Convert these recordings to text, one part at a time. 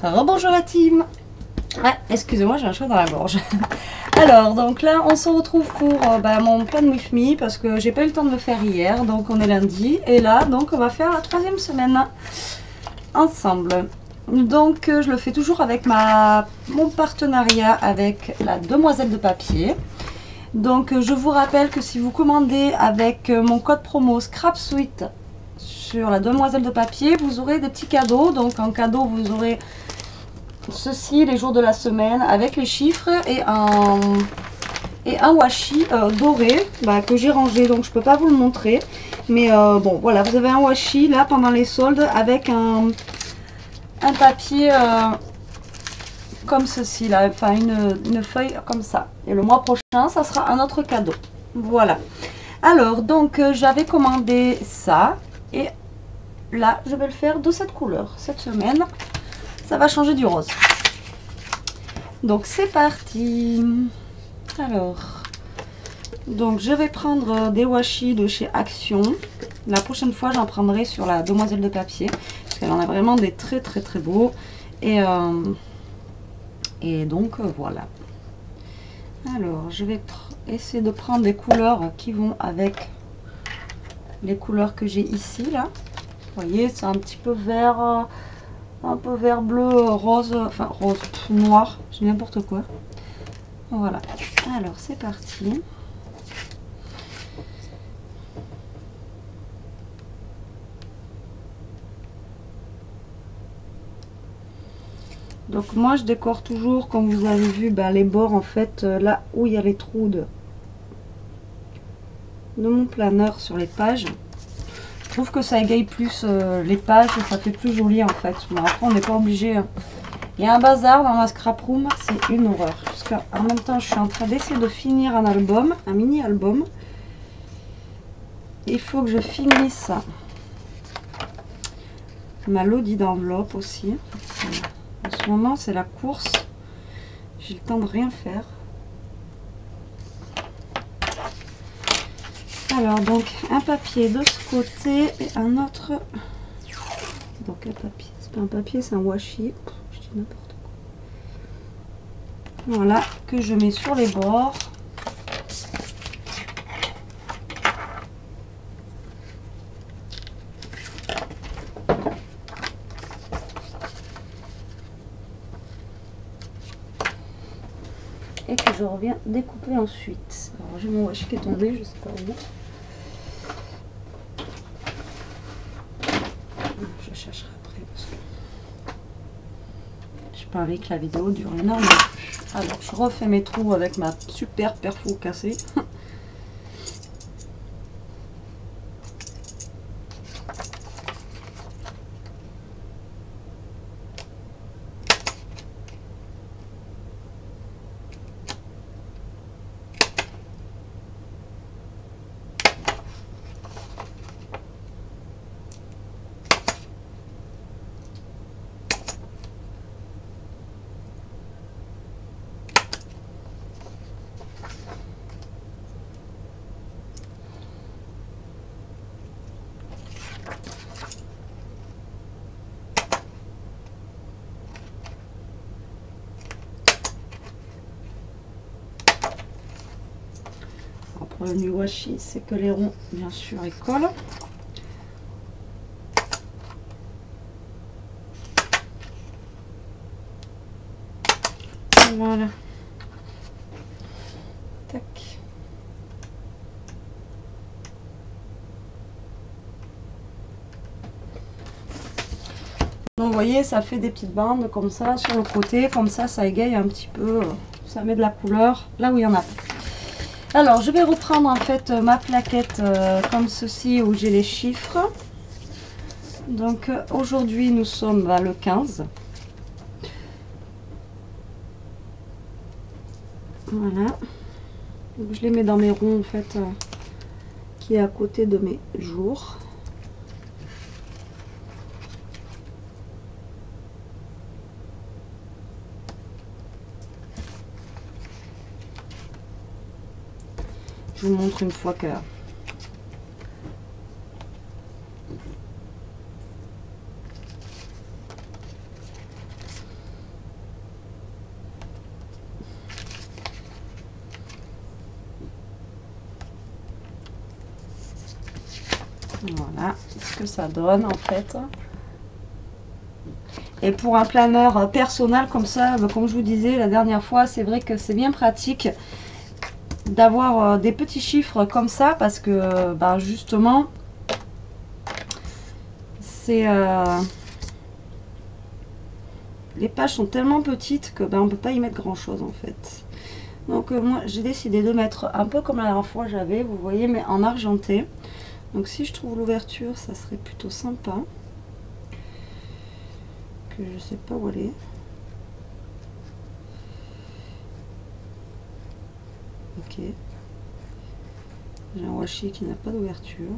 Rebonjour la team. Ah, excusez-moi, j'ai un chat dans la gorge. Alors, donc là, on se retrouve pour mon plan with me parce que j'ai pas eu le temps de le faire hier, donc on est lundi. Et là, donc, on va faire la 3e semaine ensemble. Donc, je le fais toujours avec mon partenariat avec la Demoiselle de Papier. Donc, je vous rappelle que si vous commandez avec mon code promo ScrapSuite sur la Demoiselle de Papier, vous aurez des petits cadeaux. Donc, en cadeau, vous aurez ceci les jours de la semaine avec les chiffres et un washi doré que j'ai rangé, donc je peux pas vous le montrer, mais bon voilà, vous avez un washi là pendant les soldes avec un papier comme ceci là, enfin une feuille comme ça, et le mois prochain ça sera un autre cadeau. Voilà, alors donc j'avais commandé ça et là je vais le faire de cette couleur cette semaine. Ça va changer du rose. Donc c'est parti. Alors, donc je vais prendre des washi de chez Action. La prochaine fois, j'en prendrai sur la Demoiselle de Papier parce qu'elle en a vraiment des très beaux. Et donc voilà. Alors, je vais essayer de prendre des couleurs qui vont avec les couleurs que j'ai ici là. Vous voyez, c'est un petit peu vert. Un peu vert, bleu, rose, enfin rose, noir, j'ai n'importe quoi. Voilà, alors c'est parti. Donc moi je décore toujours, comme vous avez vu, les bords en fait, là où il y a les trous de mon planeur sur les pages. Je trouve que ça égaye plus les pages, ça fait plus joli en fait. Bon, après on n'est pas obligé. Il y a un bazar dans ma scrap room, c'est une horreur. Parce qu'en même temps, je suis en train d'essayer de finir un album, un mini album. Il faut que je finisse ma lodi d'enveloppe aussi. En ce moment, c'est la course. J'ai le temps de rien faire. Alors, donc, un papier de ce côté et un autre. Donc, un papier. C'est pas un papier, c'est un washi. Je dis n'importe quoi. Voilà, que je mets sur les bords. Et que je reviens découper ensuite. Alors, j'ai mon washi qui est tombé, je sais pas où. Je chercherai après parce que j'ai pas envie que la vidéo dure énormément. Alors, je refais mes trous avec ma super perfo cassée. Le problème du washi, c'est que les ronds, bien sûr, ils collent. Voilà. Tac. Donc vous voyez, ça fait des petites bandes comme ça sur le côté, comme ça égaye un petit peu, ça met de la couleur là où il y en a. Alors je vais reprendre en fait ma plaquette comme ceci où j'ai les chiffres. Donc aujourd'hui nous sommes le 15. Voilà. Donc, je les mets dans mes ronds en fait qui est à côté de mes jours. Je vous montre une fois que Voilà ce que ça donne en fait. Et pour un planeur personnel comme ça, comme je vous disais la dernière fois, c'est vrai que c'est bien pratique d'avoir des petits chiffres comme ça parce que justement c'est les pages sont tellement petites que on peut pas y mettre grand chose en fait. Donc moi j'ai décidé de mettre un peu comme la dernière fois j'avais, vous voyez, mais en argenté. Donc si je trouve l'ouverture, ça serait plutôt sympa. Que je sais pas où elle est. Ok. J'ai un washi qui n'a pas d'ouverture.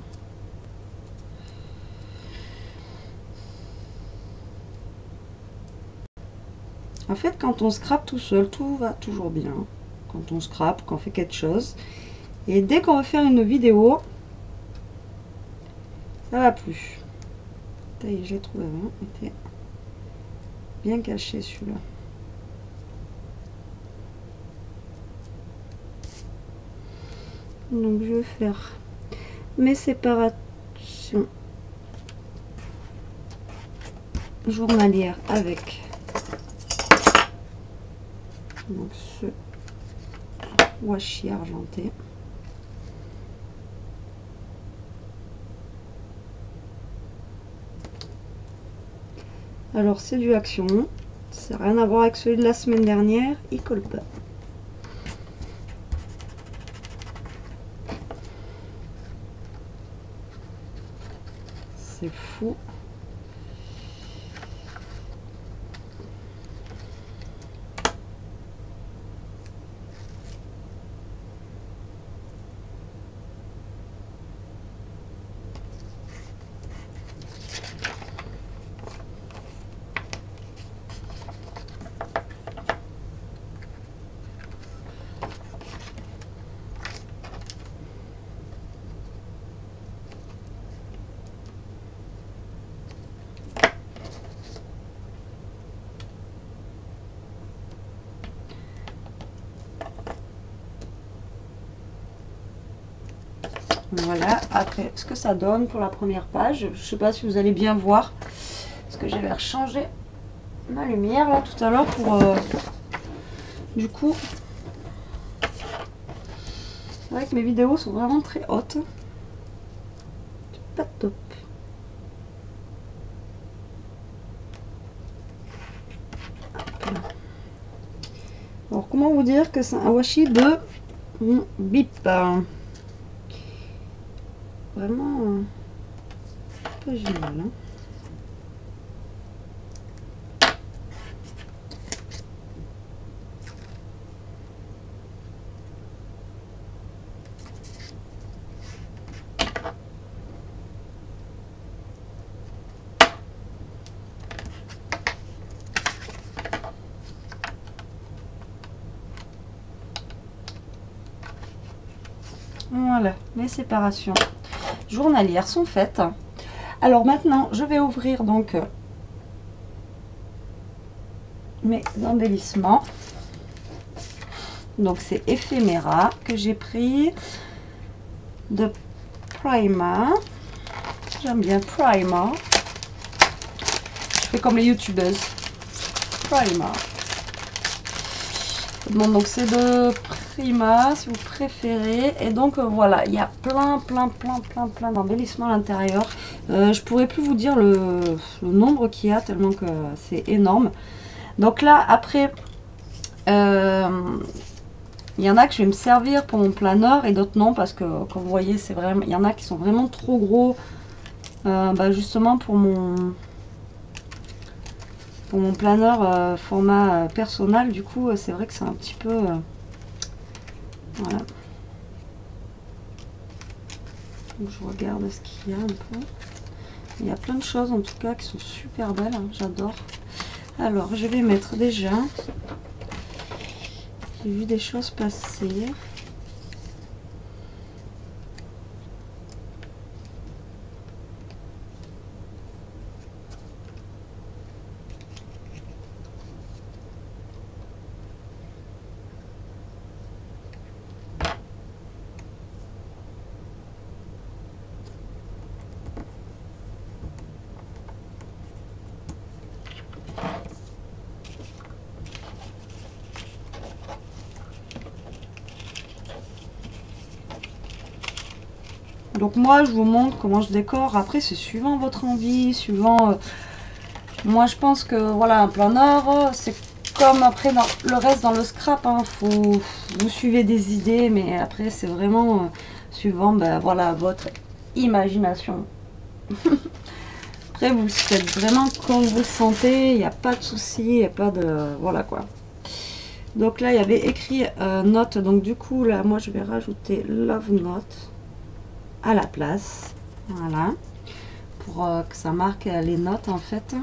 En fait, quand on scrape tout seul, tout va toujours bien. Quand on scrape, quand on fait quelque chose. Et dès qu'on va faire une vidéo, ça va plus. Ça y est, je l'ai trouvé avant. Il était bien caché celui-là. Donc je vais faire mes séparations journalières avec donc ce washi argenté. Alors c'est du Action, ça n'a rien à voir avec celui de la semaine dernière, il colle pas. C'est fou. Voilà, après ce que ça donne pour la première page. Je ne sais pas si vous allez bien voir, parce que j'avais changé ma lumière là tout à l'heure pour du coup, c'est vrai que mes vidéos sont vraiment très hautes. C'est pas top. Alors comment vous dire que c'est un washi de Bip. Vraiment pas génial. Hein. Voilà, les séparations journalières sont faites. Alors maintenant, je vais ouvrir donc mes embellissements. Donc c'est Ephémera que j'ai pris de Prima. J'aime bien Prima. Je fais comme les youtubeuses. Prima. Bon, donc c'est de Prima si vous préférez. Et donc voilà, il y a plein d'embellissements à l'intérieur. Je pourrais plus vous dire le nombre qu'il y a tellement que c'est énorme. Donc là après il y en a que je vais me servir pour mon planeur et d'autres non parce que comme vous voyez c'est vraiment, il y en a qui sont vraiment trop gros justement pour mon planeur format personnel. Du coup c'est vrai que c'est un petit peu voilà. Donc, je regarde ce qu'il y a un peu. Il y a plein de choses en tout cas qui sont super belles, hein, j'adore. Alors je vais mettre déjà, j'ai vu des choses passer. Donc moi je vous montre comment je décore. Après c'est suivant votre envie, suivant... moi je pense que voilà, un planeur c'est comme après dans le reste dans le scrap, hein, vous suivez des idées, mais après c'est vraiment suivant ben, voilà, votre imagination. Après vous faites vraiment comme vous le sentez, il n'y a pas de souci, il n'y a pas de... voilà quoi. Donc là il y avait écrit note, donc du coup là moi je vais rajouter love note à la place, voilà, pour que ça marque les notes en fait.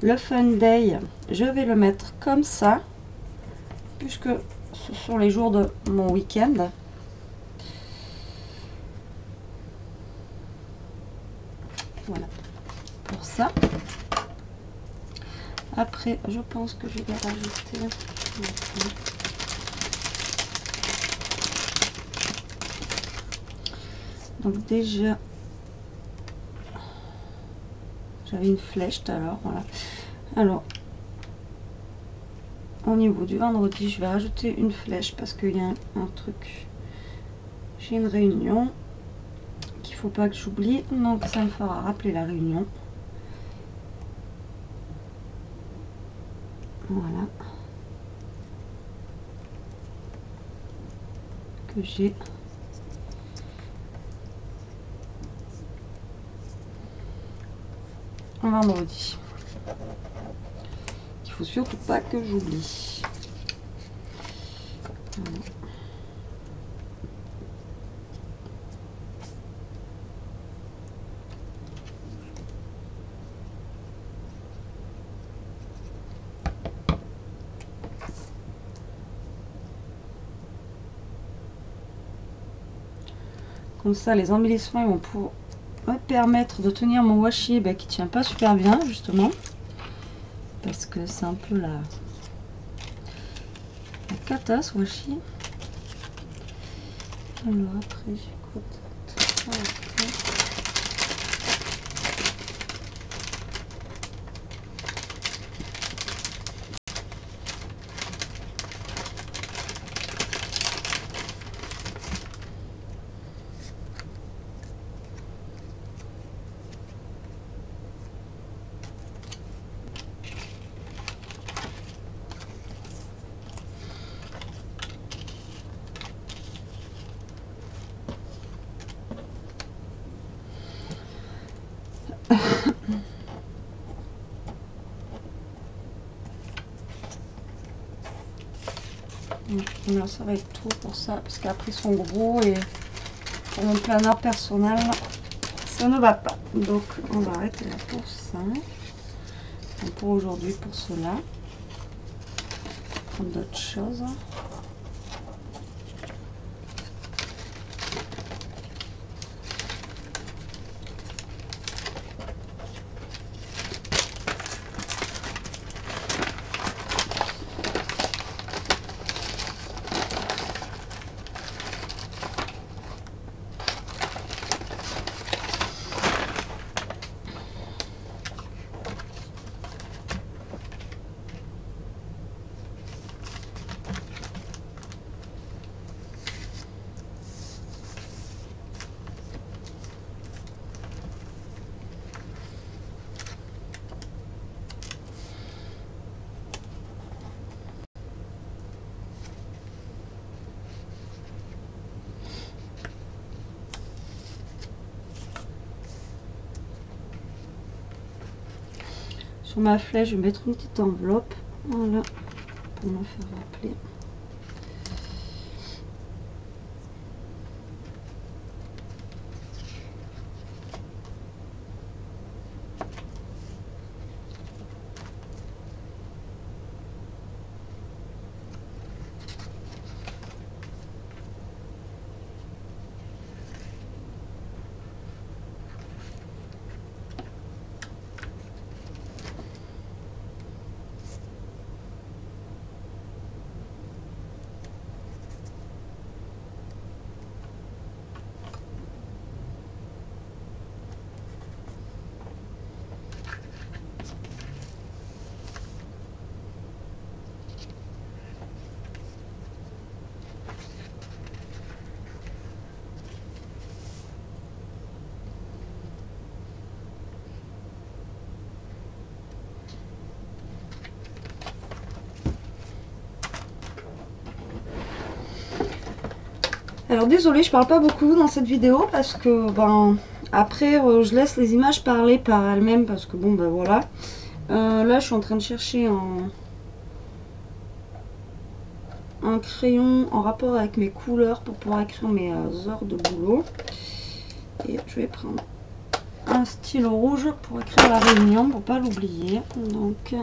Le fun day, je vais le mettre comme ça, puisque ce sont les jours de mon week-end. Voilà, pour ça. Après, je pense que je vais rajouter... Donc déjà, j'avais une flèche tout à l'heure, voilà. Alors, au niveau du vendredi, je vais rajouter une flèche parce qu'il y a un truc. J'ai une réunion qu'il faut pas que j'oublie, donc ça me fera rappeler la réunion. Voilà. Que j'ai. Un vendredi. Il faut surtout pas que j'oublie. Voilà. Comme ça, les embellissements ils vont pour me permettre de tenir mon washi qui tient pas super bien justement. Parce que c'est un peu la cata ce washi. Alors après j'écoute. Là, ça va être tout pour ça, parce qu'après ils sont gros et pour mon planeur personnel, ça ne va pas. Donc on va arrêter là pour ça. Donc, pour aujourd'hui, pour cela. Prendre d'autres choses. Sur ma flèche, je vais mettre une petite enveloppe, voilà, pour me faire rappeler. Alors désolée, je parle pas beaucoup dans cette vidéo parce que ben après je laisse les images parler par elles-mêmes parce que bon ben voilà. Là je suis en train de chercher un crayon en rapport avec mes couleurs pour pouvoir écrire mes heures de boulot. Et je vais prendre un stylo rouge pour écrire la réunion pour pas l'oublier. Donc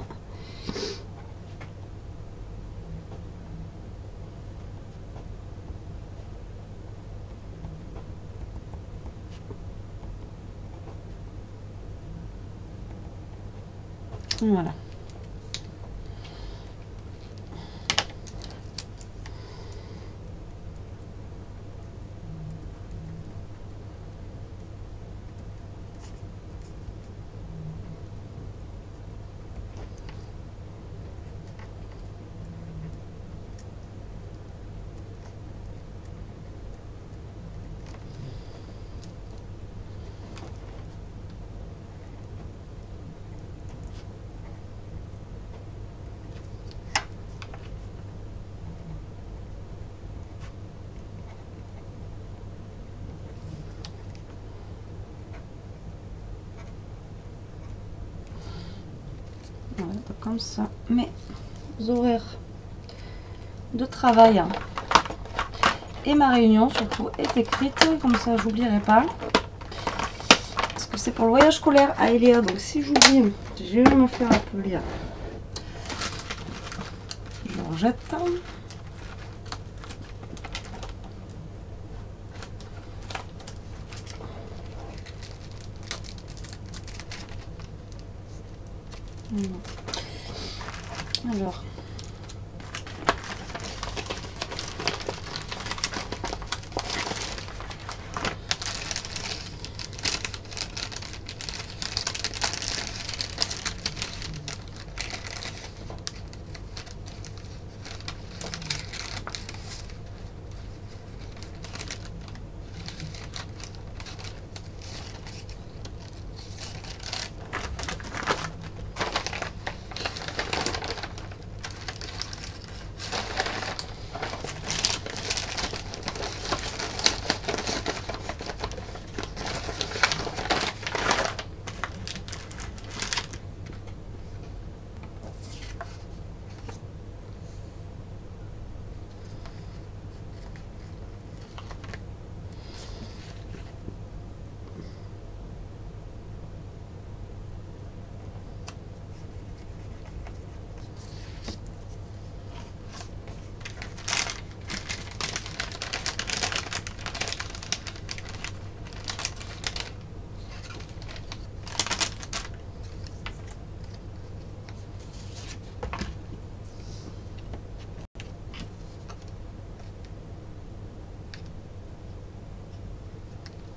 voilà. Voilà, comme ça, mes horaires de travail et ma réunion surtout est écrite, comme ça j'oublierai pas. Parce que c'est pour le voyage scolaire à Elia, donc si j'oublie, je vais me faire appeler. Je rejette. Alors,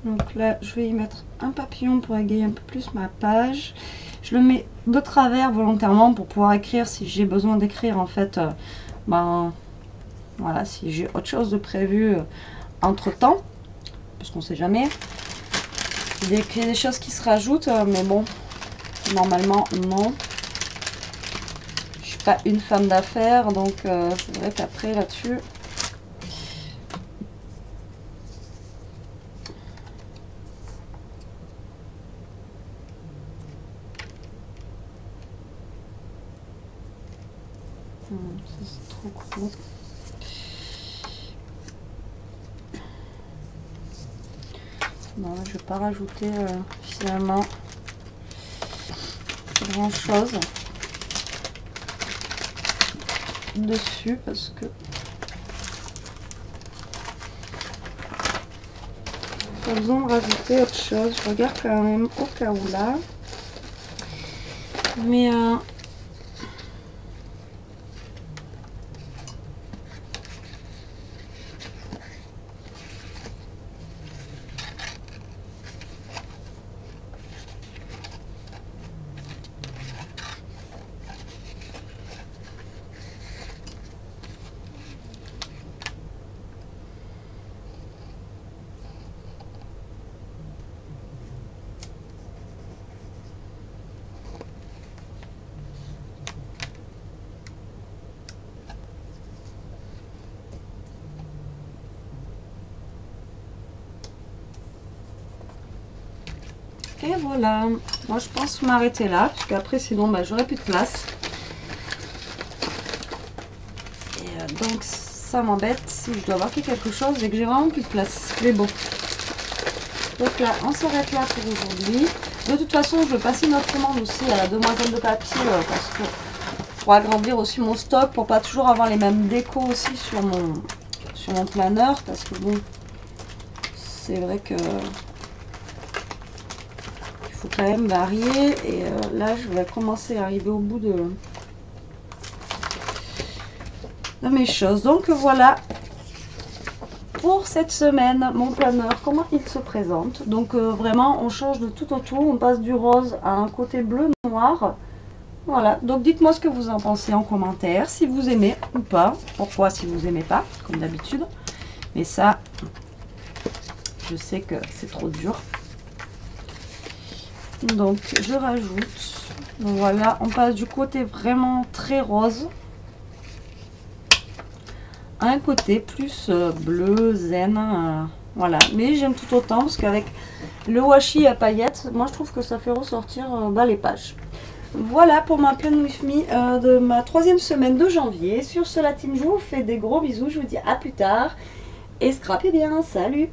donc là, je vais y mettre un papillon pour égayer un peu plus ma page. Je le mets de travers volontairement pour pouvoir écrire si j'ai besoin d'écrire en fait. Ben voilà, si j'ai autre chose de prévu entre temps, parce qu'on sait jamais. Il y a des choses qui se rajoutent, mais bon, normalement non. Je suis pas une femme d'affaires, donc c'est vrai qu'après là-dessus. Ça c'est trop court. Bon, là, je vais pas rajouter finalement grand chose dessus parce que pas besoin de rajouter autre chose. Je regarde quand même au cas où là, mais Et voilà, moi je pense m'arrêter là, parce qu'après sinon bah, j'aurai plus de place. Et donc ça m'embête si je dois marquer quelque chose et que j'ai vraiment plus de place. Mais bon. Donc là, on s'arrête là pour aujourd'hui. De toute façon, je vais passer une autre commande aussi à la demoiselle de papier parce que pour agrandir aussi mon stock, pour pas toujours avoir les mêmes décos aussi sur mon planeur, parce que bon, c'est vrai que il faut quand même varier. Et là, je vais commencer à arriver au bout de mes choses. Donc voilà. Pour cette semaine, mon planeur, comment il se présente. Donc vraiment, on change de tout au tout. On passe du rose à un côté bleu-noir. Voilà, donc dites-moi ce que vous en pensez en commentaire, si vous aimez ou pas. Pourquoi si vous aimez pas, comme d'habitude. Mais ça, je sais que c'est trop dur. Donc je rajoute. Donc, voilà, on passe du côté vraiment très rose. Un côté plus bleu, zen, voilà. Mais j'aime tout autant parce qu'avec le washi à paillettes, moi je trouve que ça fait ressortir les pages. Voilà pour ma Plan With Me de ma 3e semaine de janvier. Sur ce, la team, je vous fais des gros bisous, je vous dis à plus tard et scrapez bien, salut!